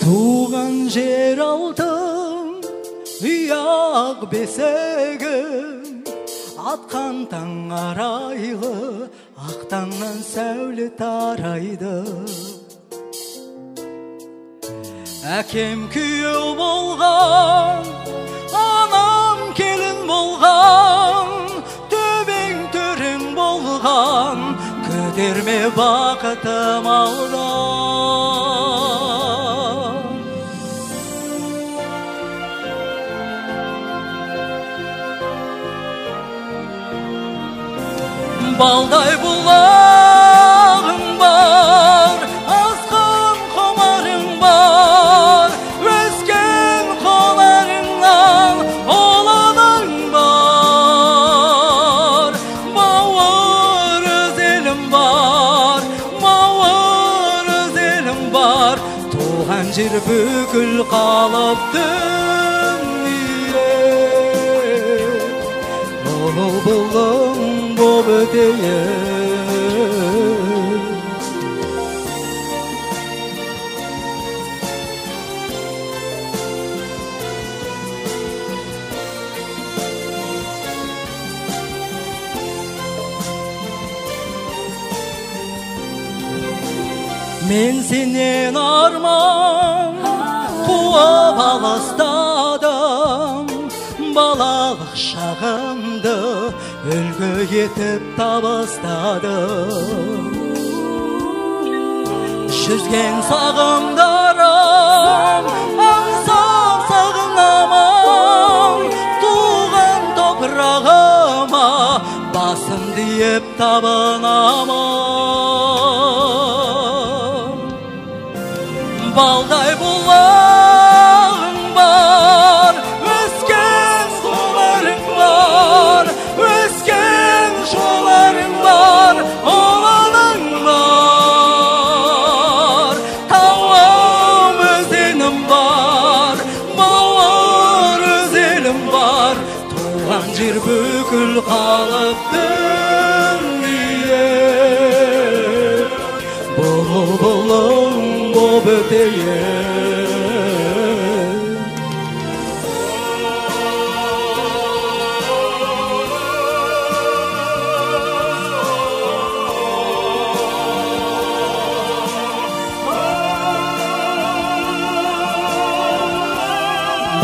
Туған жер алтын, ұяқ бесігім, атқан таң арайлы, ақтаңнан сәуле тарайды. Әкем күйеу болған, анам келін болған, төбең төрің болған, көтерме бақытым алдан. Балдай бұлағың бар, асқан құмарың бар, өскен қоларыңнан оладың бар. Бауыр өзелім бар, бауыр өзелім бар, туған жер бүкіл қалып дүние. Бұлбұлым боп өтейін. Мен сенен арман қуып алыстадым, балалық шағымды үлгі етіп табыстадым. Жүзген сағымдарым аңсап сағынамын, туған топырағыма басым дейіп табынамын. Балдай бұлағың бар, өскен қоларың бар, өскен жоларың бар, оланың бар. Тауым өзенім бар, бауыр өзелім бар, туған жер бүкіл қалып дүние. Бұлбұлым боп өтейін.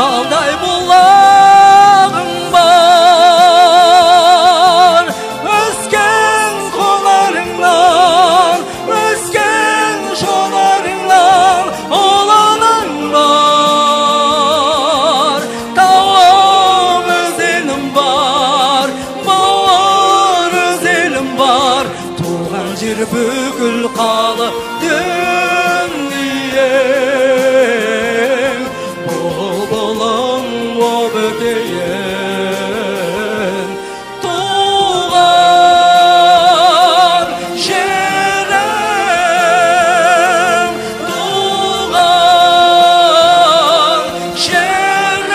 Балдай бұлағың бар, өскен қоларыңнан, өскен жоларыңнан оланың бар. Тауым өзенім бар, бауыр өзелім бар, туған жер бүкіл қалып дүние. Бұлбұлым боп өтейін. Туған жерім, туған жерім.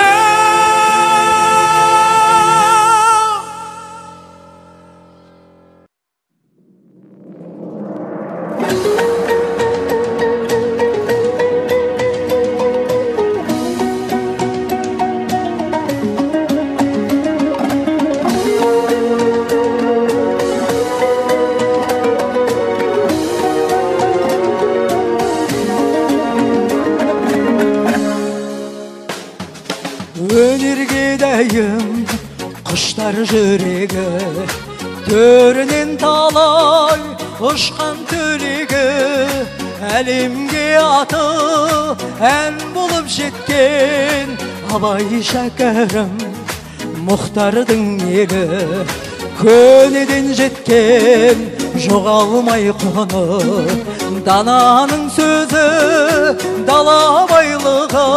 Өнерге дайын құштар жүрегі, төрінен талай ұшқан түлегі, әлемге аты ән болып жеткен Абай шәкәрім Мұхтардың егі. Көнеден жеткен жоғалмай құны, дананың сөзі дала байлығы,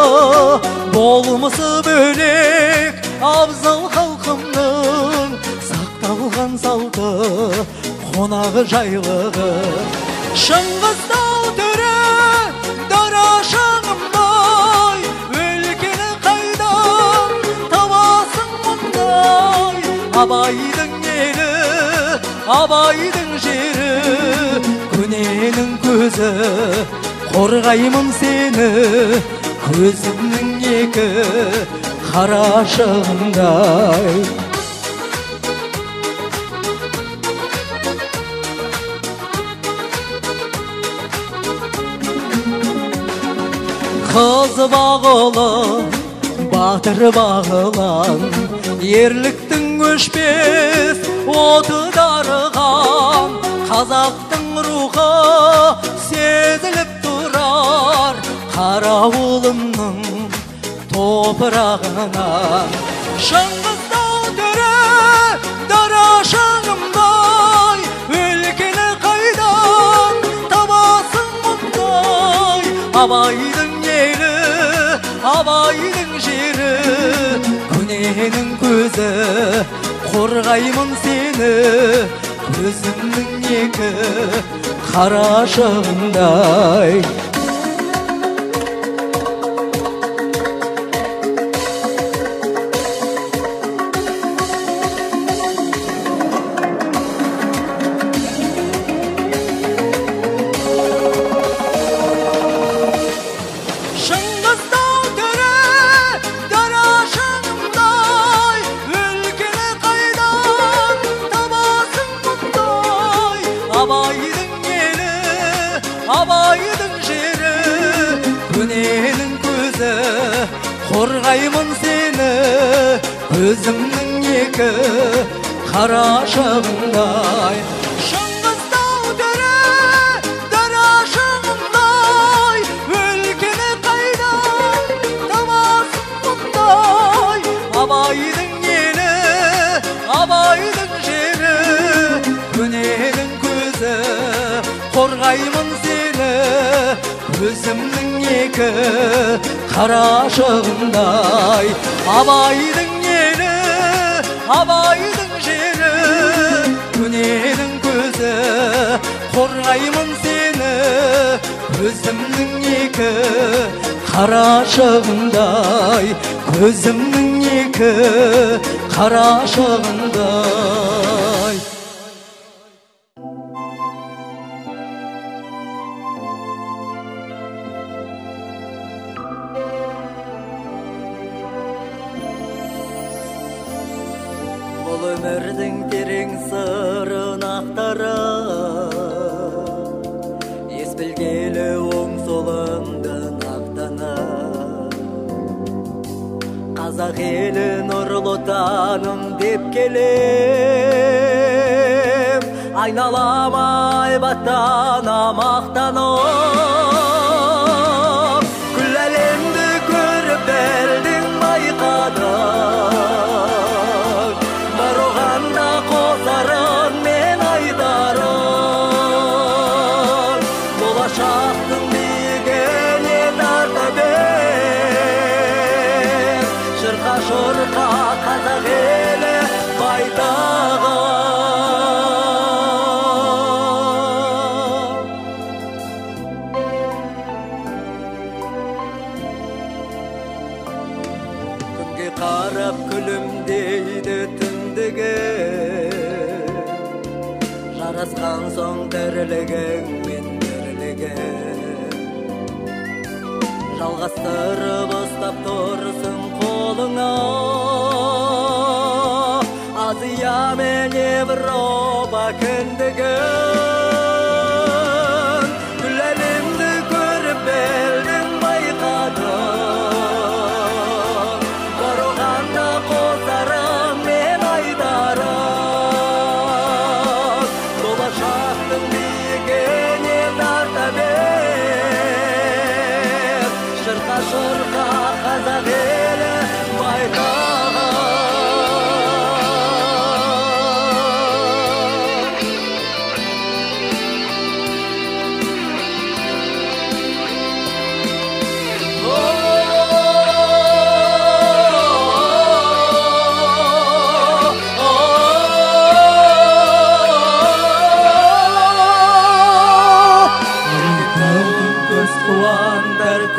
болмысы бөлек абзал халқымның сақталған салты қонағы жайлығы. Шыңғыстау төрі дара шағымдай, өлкені қайдан табасың мұндай. Абайдың ері, Абайдың жері, көненің көзі Қорғаймын сені көзімнің екі қарашығындай. Қыз бағылы, батыр бағылан, ерліктің өшпес оты дарыған, қазақтың рухы сезіліп тұрар қарауылымның топырағынан. Шыңғыстау төрі дара шаңымдай, өлкені қайдан табасың мұндай. Абайдың елі, абайдың жері, көненің көзі, қорғаймын сені көзімнің екі қарашығындай. Абайдың елі, абайдың жері, көненің көзі, қорғаймын сені көзімнің екі қарашығындай. Шыңғыстау төрі дара шыңындай, өлкені қайдан табасың мұндай. Абайдың елі, абайдың жері, көненің көзі, қорғаймын сені көзімнің екі қарашығындай. Абайдың елі, абайдың жері, көненің көзі, қорғаймын сені көзімнің екі қарашығындай. Көзімнің екі қарашығындай. Бұл өмірдің терең сырын ақтарып, ес білгелі оң солыңдан ақтанып, қазақ елі нұрлы отаным деп келем, айналама айбаттана мақтанып, күл әлемді көріп білдің байқадым. Болашақтың биігіне тарта бер, шырқа-шырқа қазақ елі байтағы. Күнге қарап күлімдейді түндігі, жарасқан соң тірлігің мен бірлігің, жалғастырып ұстап тұрсын қолыңа. Азия мен Европа кіндігін, күл әлемді көріп білдің байқадың. Барғанда қосарым мен айдарым, болашақтың биігіне тарта бер, шырқа-шырқа қазақ елі байтағы.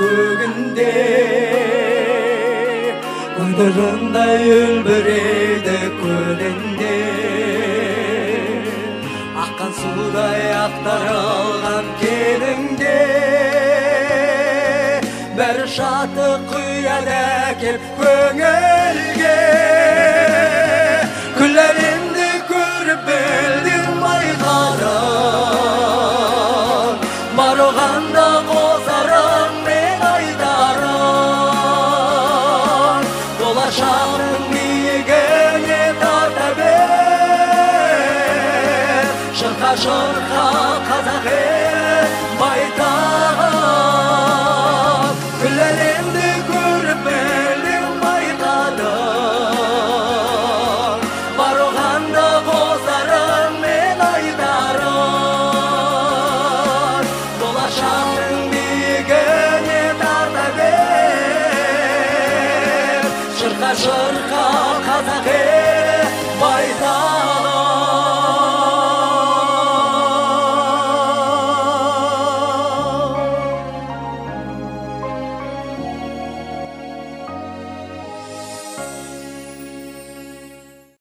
Көгінде күндіріндай үлбірейді көлінде, аққан судай ақтарылған келіңде, бір шаттық құяды келіп көңілге. Күл әлемді көріп білдім байқадым, бар оғанда қосарым мен айтарым. Болашақтың биігіне тарта бер, шырқа шырқа қазақ елі байтағым. Күл әлемді көріп білдім байқадым, бар оғанда қосарым мен айтарым. Болашақтың биігіне тарта бер, шырқа шырқа қазақ